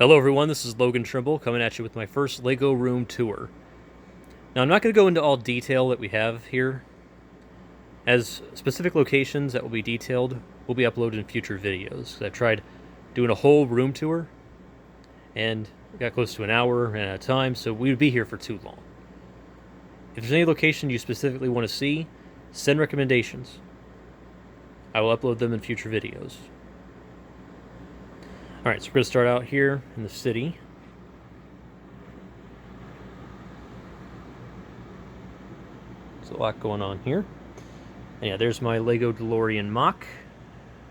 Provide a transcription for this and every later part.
Hello everyone, this is Logan Trimble coming at you with my first LEGO room tour. Now I'm not going to go into all detail that we have here, as specific locations that will be detailed will be uploaded in future videos. I've tried doing a whole room tour and got close to an hour and at a time, so we would be here for too long. If there's any location you specifically want to see, send recommendations. I will upload them in future videos. Alright, so we're going to start out here in the city. There's a lot going on here. And yeah, there's my LEGO DeLorean mock.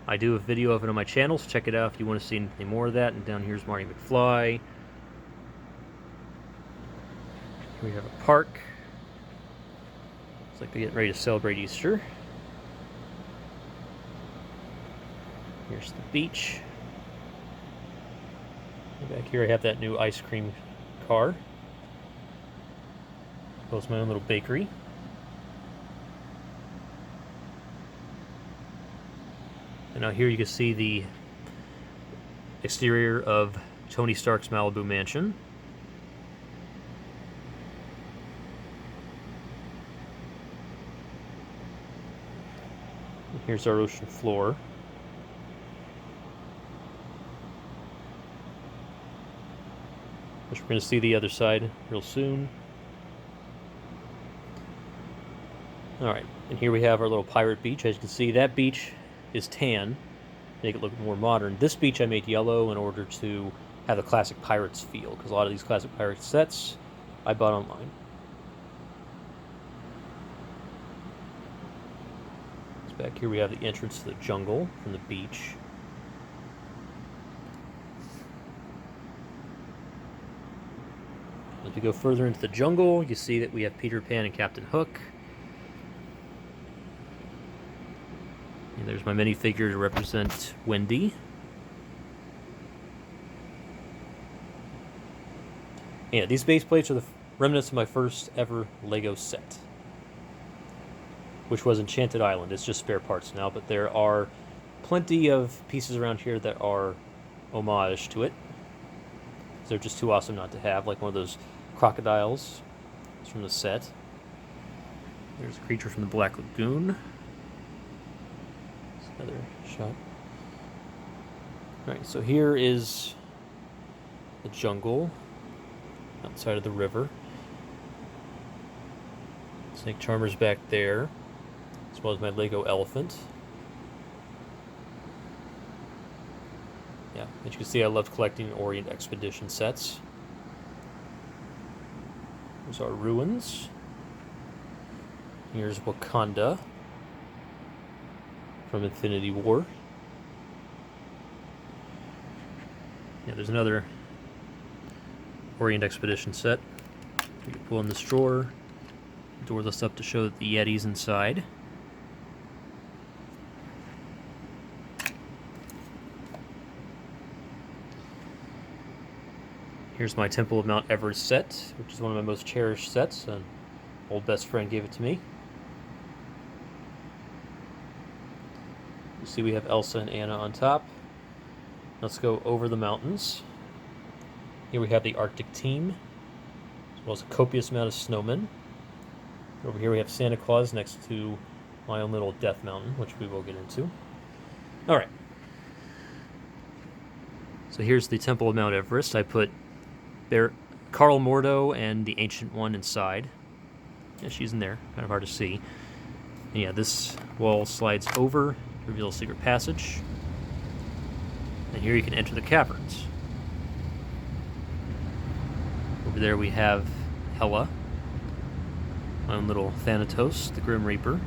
I do a video of it on my channel, so check it out if you want to see anything more of that. And down here's Marty McFly. Here we have a park. Looks like they're getting ready to celebrate Easter. Here's the beach. Back here I have that new ice cream car. Close my own little bakery. And now here you can see the exterior of Tony Stark's Malibu mansion. And here's our ocean floor. Which we're going to see the other side real soon. Alright, and here we have our little pirate beach. As you can see, that beach is tan, make it look more modern. This beach I made yellow in order to have the classic Pirates feel, because a lot of these classic Pirates sets I bought online. So back here we have the entrance to the jungle from the beach. As we go further into the jungle, you see that we have Peter Pan and Captain Hook. And there's my minifigure to represent Wendy. Yeah, these base plates are the remnants of my first ever LEGO set, which was Enchanted Island. It's just spare parts now, but there are plenty of pieces around here that are homage to it. They're just too awesome not to have, like one of those crocodiles. It's from the set. There's a creature from the Black Lagoon. Another shot. Alright, so here is the jungle outside of the river. Snake Charmer's back there, as well as my LEGO elephant. Yeah, as you can see, I love collecting Orient Expedition sets. There's our ruins. Here's Wakanda from Infinity War. Yeah, there's another Orient Expedition set. We can pull in this drawer, door this up to show that the Yeti's inside. Here's my Temple of Mount Everest set, which is one of my most cherished sets. An old best friend gave it to me. You see we have Elsa and Anna on top. Let's go over the mountains. Here we have the Arctic team, as well as a copious amount of snowmen. Over here we have Santa Claus next to my own little Death Mountain, which we will get into. Alright. So here's the Temple of Mount Everest. I put Carl Mordo and the Ancient One inside. Yeah, she's in there. Kind of hard to see. And yeah, this wall slides over, reveals a secret passage. And here you can enter the caverns. Over there we have Hela, my own little Thanatos, the Grim Reaper.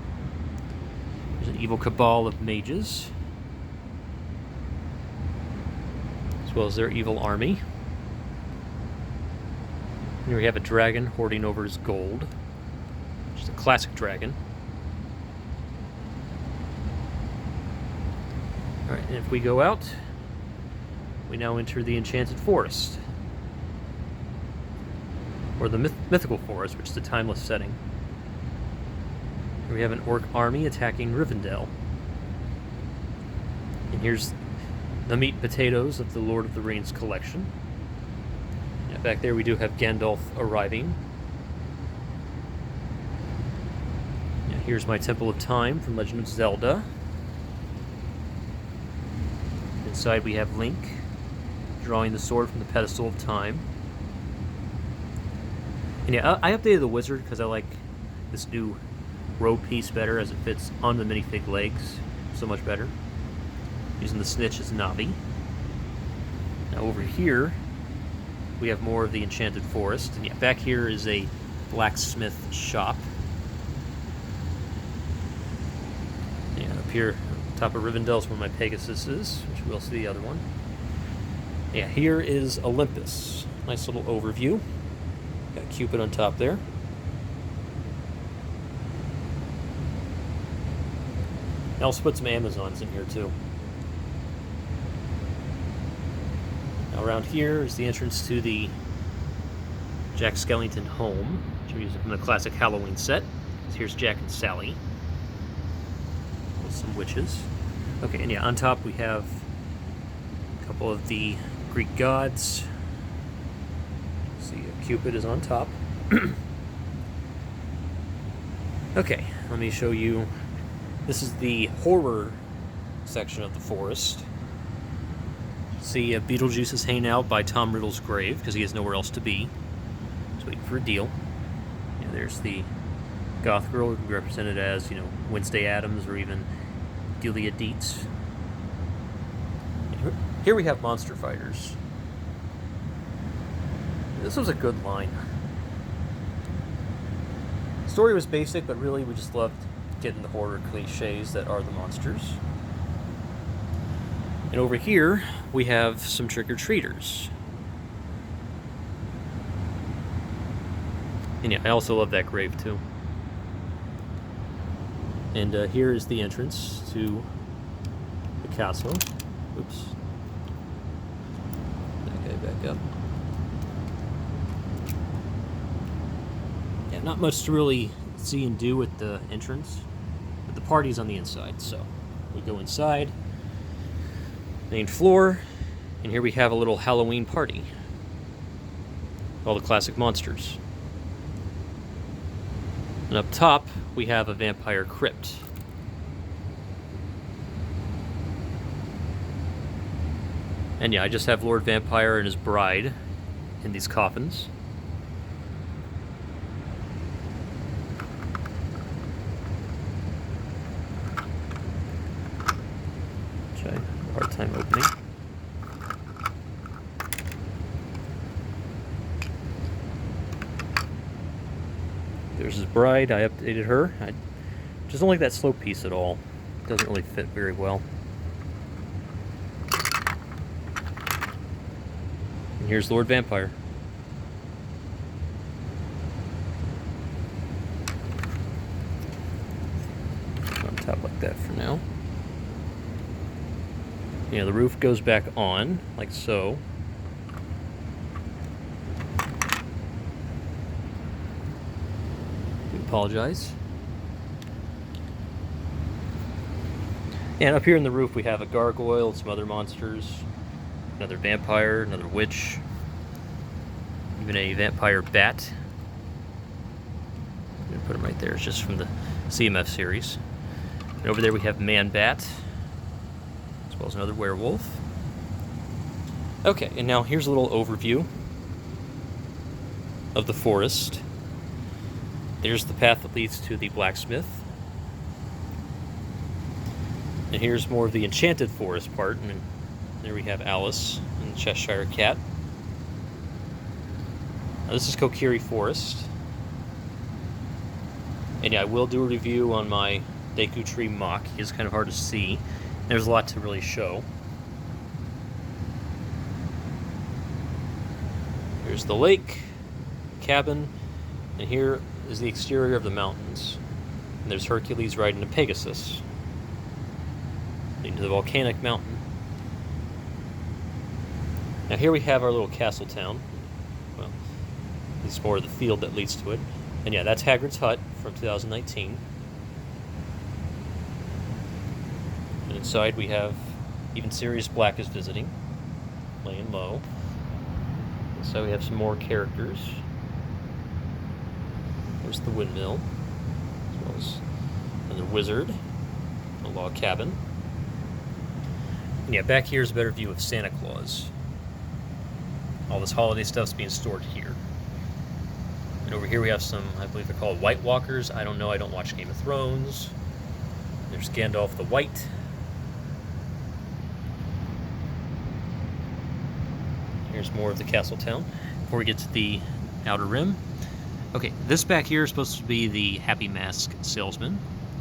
There's an evil cabal of mages, as well as their evil army. Here we have a dragon hoarding over his gold, which is a classic dragon. Alright, and if we go out, we now enter the Enchanted Forest, or the mythical forest, which is a timeless setting. Here we have an orc army attacking Rivendell. And here's the meat and potatoes of the Lord of the Rings collection. Back there we do have Gandalf arriving. Yeah, here's my Temple of Time from Legend of Zelda. Inside we have Link drawing the sword from the pedestal of time. And yeah, I updated the wizard because I like this new robe piece better as it fits on the minifig legs so much better. Using the snitch as Navi. Now over here we have more of the Enchanted Forest. And yeah, back here is a blacksmith shop. And up here, top of Rivendell is where my Pegasus is, which we'll see the other one. Yeah, here is Olympus. Nice little overview. Got Cupid on top there. I'll also put some Amazons in here too. Now around here is the entrance to the Jack Skellington home, which I'm using from the classic Halloween set. So here's Jack and Sally with some witches. Okay, and yeah, on top we have a couple of the Greek gods. See, Cupid is on top. Okay, let me show you. This is the horror section of the forest. See, Beetlejuice is hanging out by Tom Riddle's grave because he has nowhere else to be. He's waiting for a deal. Yeah, there's the goth girl who can be represented as, you know, Wednesday Addams or even Delia Dietz. Here we have monster fighters. This was a good line. The story was basic, but really we just loved getting the horror cliches that are the monsters. And over here, we have some trick-or-treaters. And yeah, I also love that grave too. And here is the entrance to the castle. Oops. That guy back up. Yeah, not much to really see and do with the entrance. But the party's on the inside, so we go inside. Main floor, and here we have a little Halloween party. All the classic monsters. And up top, we have a vampire crypt. And yeah, I just have Lord Vampire and his bride in these coffins. Which I have a hard time opening. There's his bride. I updated her. I just don't like that slope piece at all. It doesn't really fit very well. And here's Lord Vampire. On top like that for now. Yeah, the roof goes back on, like so. Apologize. And up here in the roof we have a gargoyle and some other monsters. Another vampire, another witch. Even a vampire bat. I'm going to put him right there. It's just from the CMF series. And over there we have Man-Bat. As well as another werewolf. Okay, and now here's a little overview of the forest. There's the path that leads to the blacksmith. And here's more of the Enchanted Forest part. And there we have Alice and the Cheshire Cat. Now this is Kokiri Forest. And yeah, I will do a review on my Deku Tree mock. It's kind of hard to see. There's a lot to really show. Here's the lake, cabin, and here is the exterior of the mountains. And there's Hercules riding a Pegasus leading to the volcanic mountain. Now here we have our little castle town. Well, this is more of the field that leads to it. And yeah, that's Hagrid's hut from 2019. And inside we have even Sirius Black is visiting, laying low. So we have some more characters. There's the windmill, as well as another wizard, a log cabin. And yeah, back here is a better view of Santa Claus. All this holiday stuff's being stored here. And over here we have some, I believe they're called White Walkers. I don't know, I don't watch Game of Thrones. There's Gandalf the White. Here's more of the castle town before we get to the outer rim. Okay, this back here is supposed to be the Happy Mask Salesman,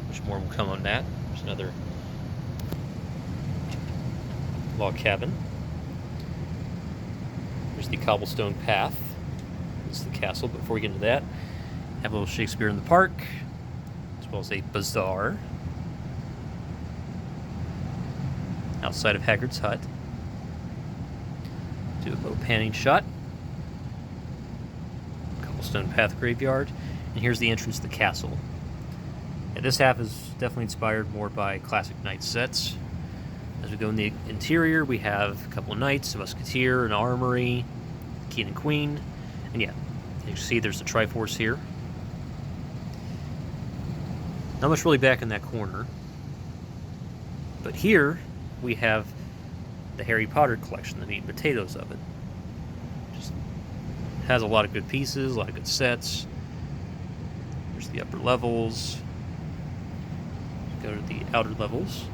which more will come on that. There's another log cabin. There's the cobblestone path. This is the castle. But before we get into that, have a little Shakespeare in the Park, as well as a bazaar outside of Haggard's hut. Do a little panning shot. Cobblestone path graveyard. And here's the entrance to the castle. Yeah, this half is definitely inspired more by classic knight sets. As we go in the interior, we have a couple of knights, a musketeer, an armory, king and queen. And yeah, as you can see, there's the Triforce here. Not much really back in that corner. But here, we have the Harry Potter collection, the meat and potatoes of it. Just has a lot of good pieces, a lot of good sets. There's the upper levels. Go to the outer levels.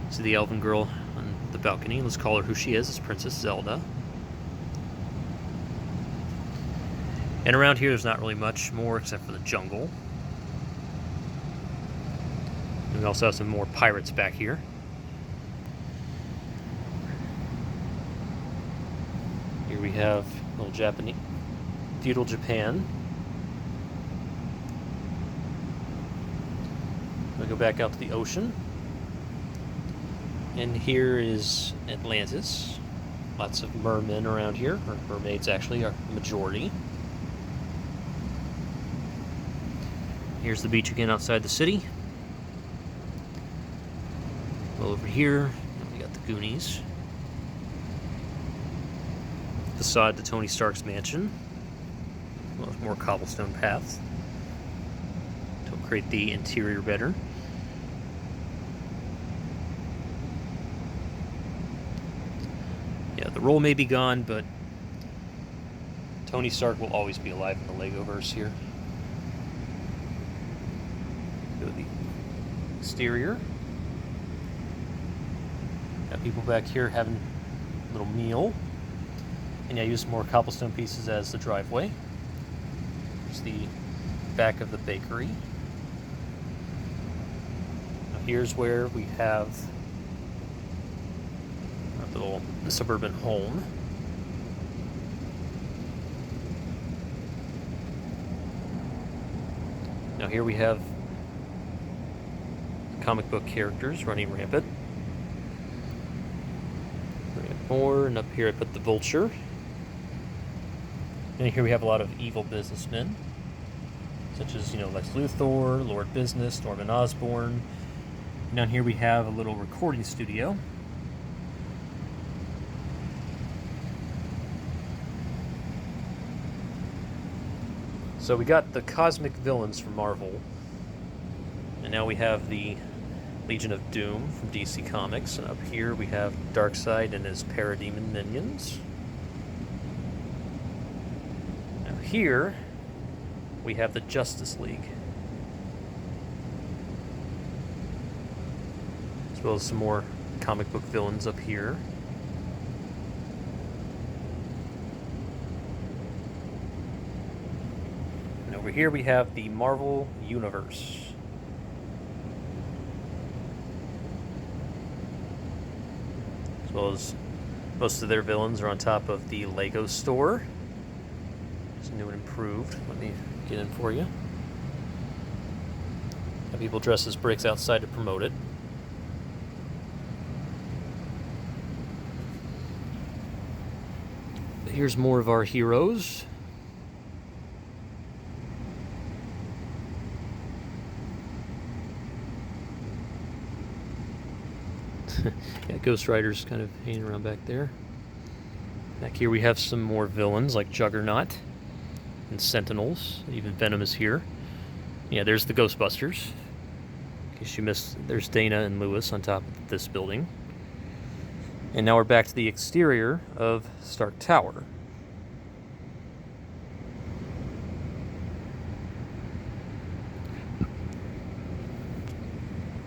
See the elven girl on the balcony. Let's call her who she is. It's Princess Zelda. And around here there's not really much more except for the jungle. And we also have some more pirates back here. Here we have little Japanese, feudal Japan. We go back out to the ocean. And here is Atlantis. Lots of mermen around here, or mermaids actually are the majority. Here's the beach again outside the city. Well, over here, we got the Goonies. Facade to Tony Stark's mansion. Well, with more cobblestone paths to create the interior better. Yeah, the role may be gone, but Tony Stark will always be alive in the Legoverse here. Go to the exterior. Got people back here having a little meal. And I use some more cobblestone pieces as the driveway. There's the back of the bakery. Now here's where we have our little suburban home. Now here we have comic book characters running rampant. Bring it more, and up here I put the vulture. And here we have a lot of evil businessmen, such as, Lex Luthor, Lord Business, Norman Osborn. And down here we have a little recording studio. So we got the cosmic villains from Marvel, and now we have the Legion of Doom from DC Comics, and up here we have Darkseid and his Parademon minions. Now here we have the Justice League, as well as some more comic book villains up here. And over here we have the Marvel Universe. As well as most of their villains are on top of the Lego store. It's new and improved. Let me get in for you. Have people dress as bricks outside to promote it. Here's more of our heroes. Yeah, Ghost Rider's kind of hanging around back there. Back here we have some more villains like Juggernaut and Sentinels. Even Venom is here. Yeah, there's the Ghostbusters. In case you missed, there's Dana and Lewis on top of this building. And now we're back to the exterior of Stark Tower.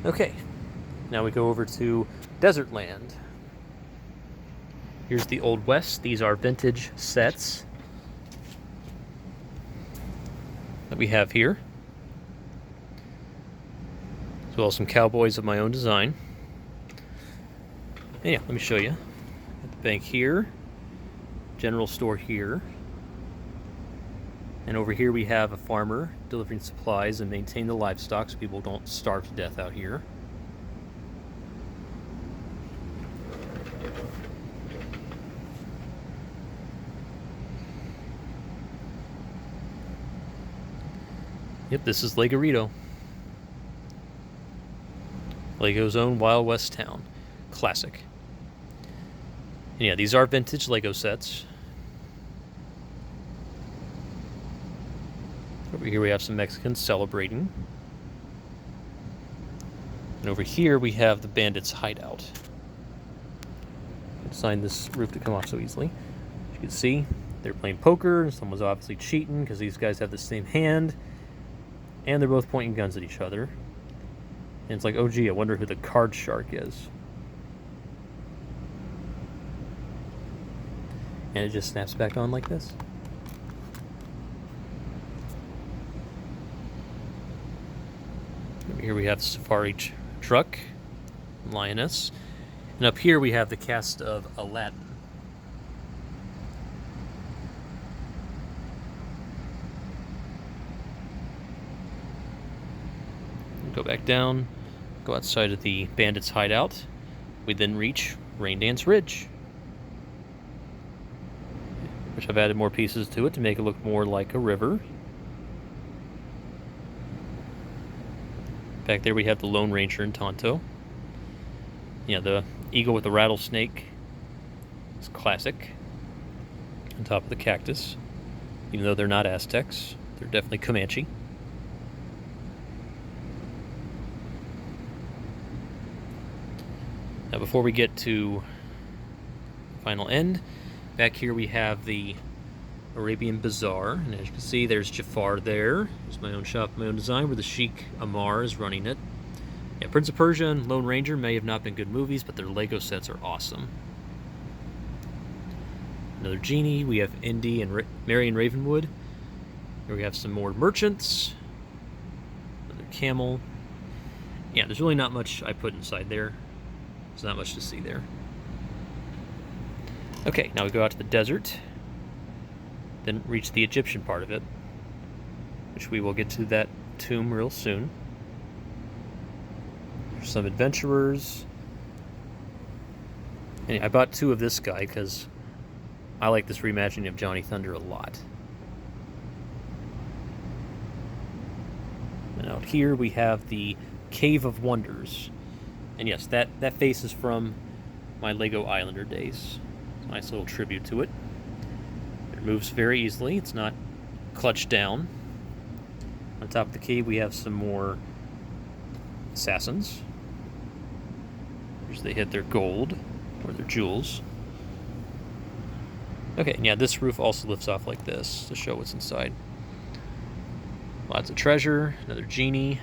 Okay, now we go over to Desert Land. Here's the Old West. These are vintage sets that we have here, as well as some cowboys of my own design. And yeah, let me show you. At the bank here, general store here, and over here we have a farmer delivering supplies and maintaining the livestock so people don't starve to death out here. Yep, this is Legorito. Lego's own Wild West town. Classic. And yeah, these are vintage Lego sets. Over here we have some Mexicans celebrating. And over here we have the bandits' hideout. I designed this roof to come off so easily. As you can see, they're playing poker, and someone's obviously cheating because these guys have the same hand. And they're both pointing guns at each other. And it's like, oh gee, I wonder who the card shark is. And it just snaps back on like this. Over here we have the safari truck, lioness. And up here we have the cast of Aladdin. Go back down, go outside of the bandits' hideout. We then reach Rain Dance Ridge, which I've added more pieces to it to make it look more like a river. Back there we have the Lone Ranger and Tonto. Yeah, the eagle with the rattlesnake is classic. On top of the cactus, even though they're not Aztecs, they're definitely Comanche. Now before we get to the final end, back here we have the Arabian Bazaar, and as you can see there's Jafar there. There's my own shop, my own design, where the Sheikh Ammar is running it. Yeah, Prince of Persia and Lone Ranger may have not been good movies, but their Lego sets are awesome. Another genie, we have Indy and Marion Ravenwood. Here we have some more merchants. Another camel. Yeah, there's really not much I put inside there. There's not much to see there. Okay, now we go out to the desert, then reach the Egyptian part of it, which we will get to that tomb real soon. There's some adventurers. And I bought two of this guy because I like this reimagining of Johnny Thunder a lot. And out here we have the Cave of Wonders. And yes, that face is from my Lego Islander days. It's a nice little tribute to it. It moves very easily. It's not clutched down. On top of the cave we have some more assassins. As they hit their gold, or their jewels. Okay, and yeah, this roof also lifts off like this to show what's inside. Lots of treasure, another genie.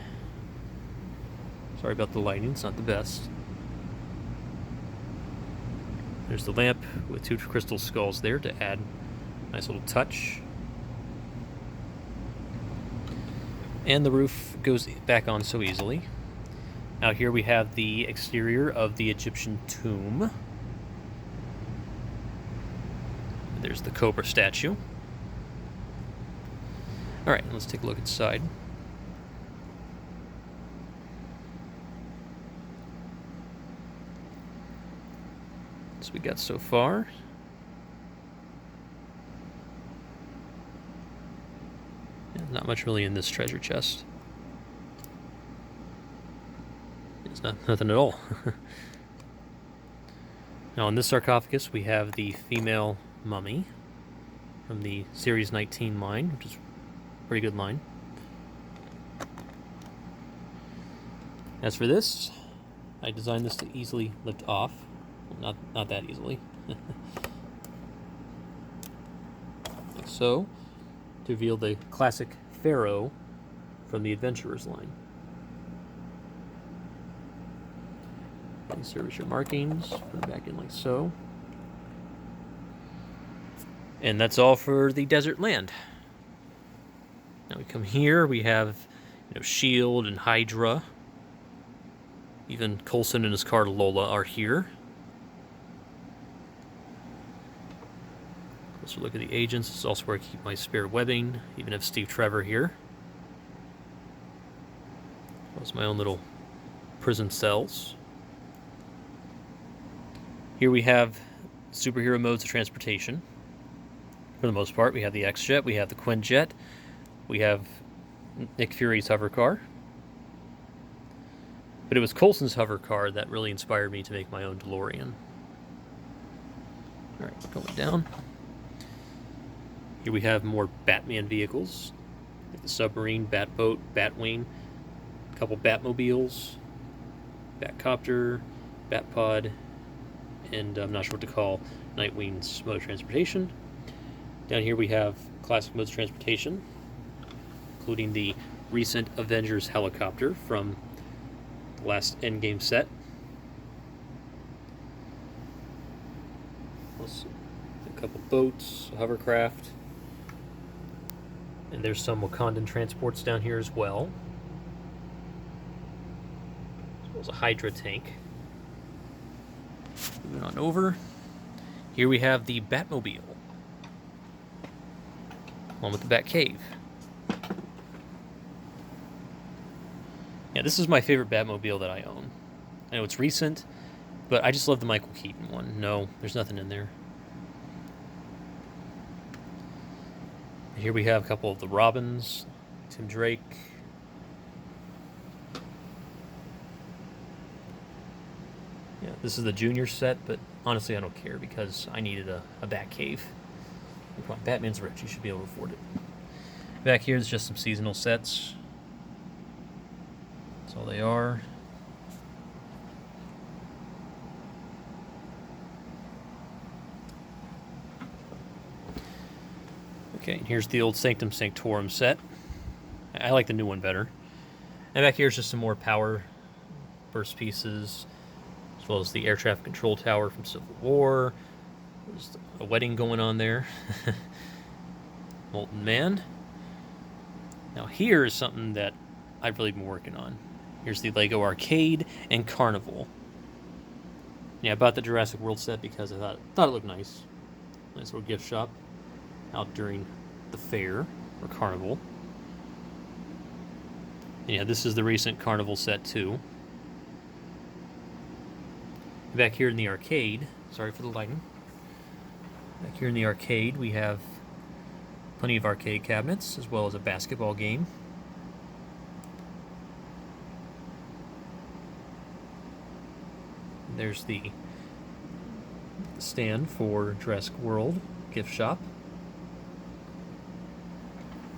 Sorry about the lighting, it's not the best. There's the lamp with two crystal skulls there to add a nice little touch. And the roof goes back on so easily. Now here we have the exterior of the Egyptian tomb. There's the cobra statue. Alright, let's take a look inside. We got so far. Yeah, not much really in this treasure chest. It's nothing at all. Now in this sarcophagus we have the female Mummy from the Series 19 line, which is a pretty good line. As for this, I designed this to easily lift off. Well, not that easily. Like so, to reveal the classic Pharaoh from the Adventurers line. Service your markings, put it back in like so. And that's all for the desert land. Now we come here, we have Shield and Hydra. Even Coulson and his car Lola are here. Closer look at the agents. This is also where I keep my spare webbing. Even have Steve Trevor here. That's my own little prison cells. Here we have superhero modes of transportation. For the most part, we have the X-Jet, we have the Quinjet, we have Nick Fury's hover car. But it was Coulson's hover car that really inspired me to make my own DeLorean. Alright, going down. Here we have more Batman vehicles. Like the submarine, Batboat, Batwing, a couple Batmobiles, Batcopter, Batpod, and I'm not sure what to call Nightwing's mode of transportation. Down here we have classic modes of transportation, including the recent Avengers helicopter from the last Endgame set. Plus a couple boats, a hovercraft, and there's some Wakandan transports down here as well. As well as a Hydra tank. Moving on over. Here we have the Batmobile, along with the Batcave. Yeah, this is my favorite Batmobile that I own. I know it's recent, but I just love the Michael Keaton one. No, there's nothing in there. Here we have a couple of the Robins, Tim Drake. Yeah, this is the junior set, but honestly I don't care because I needed a Batcave. Come on, Batman's rich, you should be able to afford it. Back here is just some seasonal sets. That's all they are. Okay, and here's the old Sanctum Sanctorum set. I like the new one better. And back here is just some more power burst pieces, as well as the air traffic control tower from Civil War. There's a wedding going on there. Molten Man. Now here is something that I've really been working on. Here's the Lego Arcade and Carnival. Yeah, I bought the Jurassic World set because I thought it looked nice. Nice little gift shop out during the fair or carnival. And yeah, this is the recent Carnival set too. Back here in the arcade, sorry for the lighting. Back here in the arcade, we have plenty of arcade cabinets, as well as a basketball game. There's the stand for Jurassic World gift shop.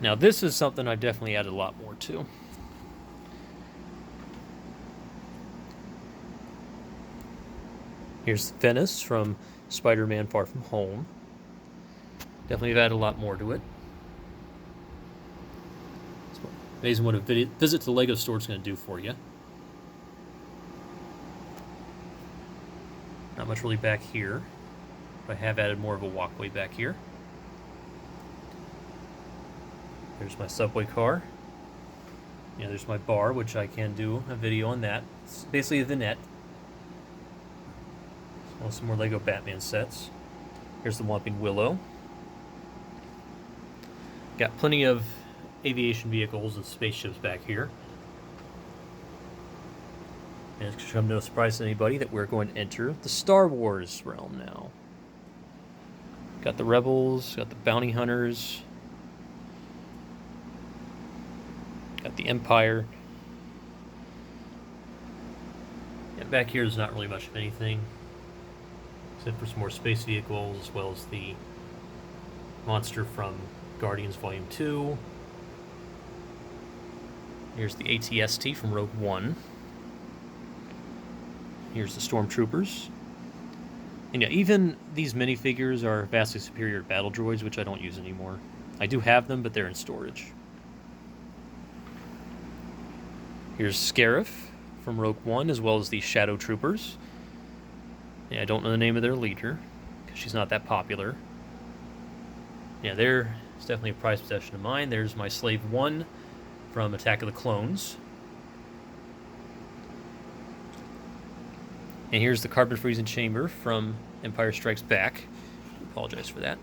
Now this is something I've definitely added a lot more to. Here's Venice from Spider-Man Far From Home. Definitely have added a lot more to it. It's amazing what a visit to the Lego store is going to do for you. Not much really back here, but I have added more of a walkway back here. There's my subway car. Yeah, there's my bar, which I can do a video on that. It's basically a vignette. Well, some more Lego Batman sets. Here's the Whomping Willow. Got plenty of aviation vehicles and spaceships back here. And it's come no surprise to anybody that we're going to enter the Star Wars realm now. Got the Rebels, got the Bounty Hunters, got the Empire. And back here is not really much of anything. Except for some more space vehicles, as well as the monster from Guardians Volume 2. Here's the AT-ST from Rogue One. Here's the Stormtroopers. And yeah, even these minifigures are vastly superior to battle droids, which I don't use anymore. I do have them, but they're in storage. Here's Scarif from Rogue One, as well as the Shadow Troopers. Yeah, I don't know the name of their leader, because she's not that popular. Yeah, it's definitely a prized possession of mine. There's my Slave 1 from Attack of the Clones. And here's the Carbon Freezing Chamber from Empire Strikes Back. I apologize for that.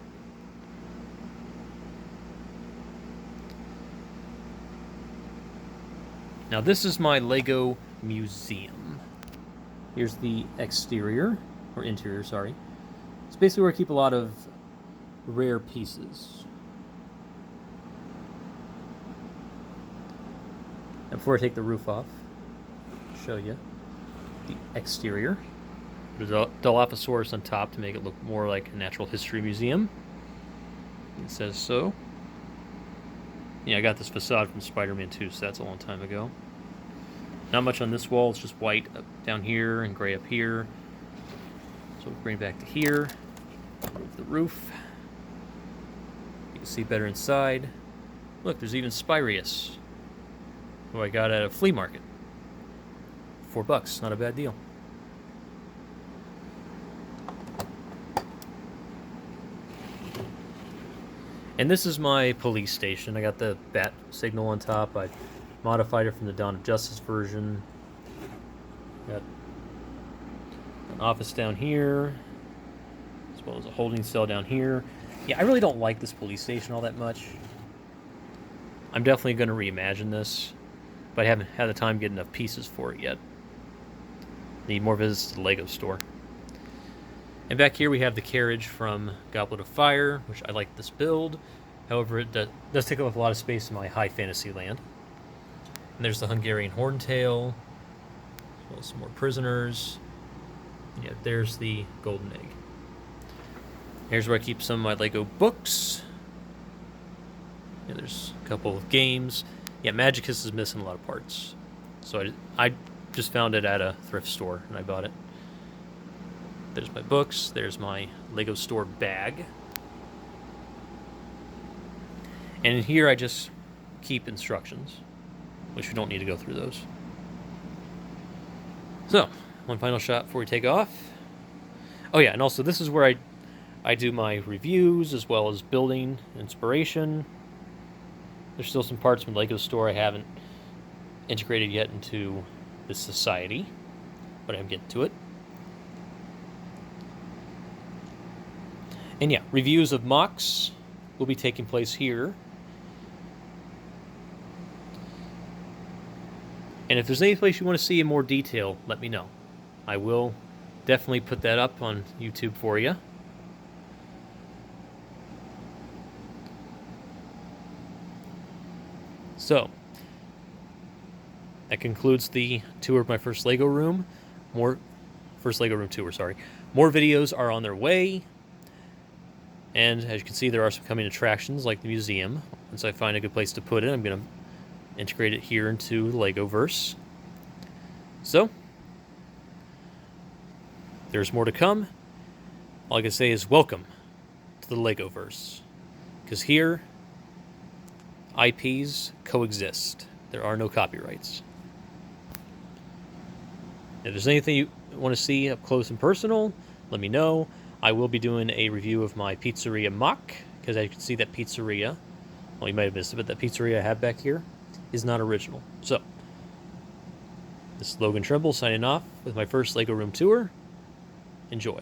Now this is my Lego museum. Here's the exterior, or interior, sorry. It's basically where I keep a lot of rare pieces. And before I take the roof off, I'll show you the exterior. There's a Dilophosaurus on top to make it look more like a natural history museum. It says so. Yeah, I got this facade from Spider-Man 2, so that's a long time ago. Not much on this wall, it's just white up down here and gray up here. So we'll bring it back to here. Move the roof. You can see better inside. Look, there's even Spyrius, who I got at a flea market. $4, not a bad deal. And this is my police station. I got the bat signal on top. I modified it from the Dawn of Justice version. Got an office down here, as well as a holding cell down here. Yeah, I really don't like this police station all that much. I'm definitely going to reimagine this, but I haven't had the time to get enough pieces for it yet. Need more visits to the Lego store. And back here we have the carriage from Goblet of Fire, which I like this build. However, it does take up a lot of space in my high fantasy land. And there's the Hungarian Horntail, as well as some more prisoners. And yeah, there's the Golden Egg. Here's where I keep some of my Lego books. Yeah, there's a couple of games. Yeah, Magicus is missing a lot of parts. So I just found it at a thrift store, and I bought it. There's my books. There's my Lego store bag. And in here I just keep instructions, which we don't need to go through those. So, one final shot before we take off. Oh yeah, and also this is where I do my reviews as well as building inspiration. There's still some parts from the Lego store I haven't integrated yet into this society, but I'm getting to it. And yeah, reviews of MOCs will be taking place here. And if there's any place you want to see in more detail, let me know. I will definitely put that up on YouTube for you. So, that concludes the tour of my first Lego room. First Lego room tour, sorry. More videos are on their way. And as you can see, there are some coming attractions like the museum. Once I find a good place to put it, I'm going to integrate it here into the Legoverse. So, there's more to come. All I can say is welcome to the Legoverse. Because here, IPs coexist. There are no copyrights. If there's anything you want to see up close and personal, let me know. I will be doing a review of my pizzeria MOC, because as you can see, that pizzeria, well, you might have missed it, but that pizzeria I have back here is not original. So, this is Logan Trimble signing off with my first Lego room tour. Enjoy.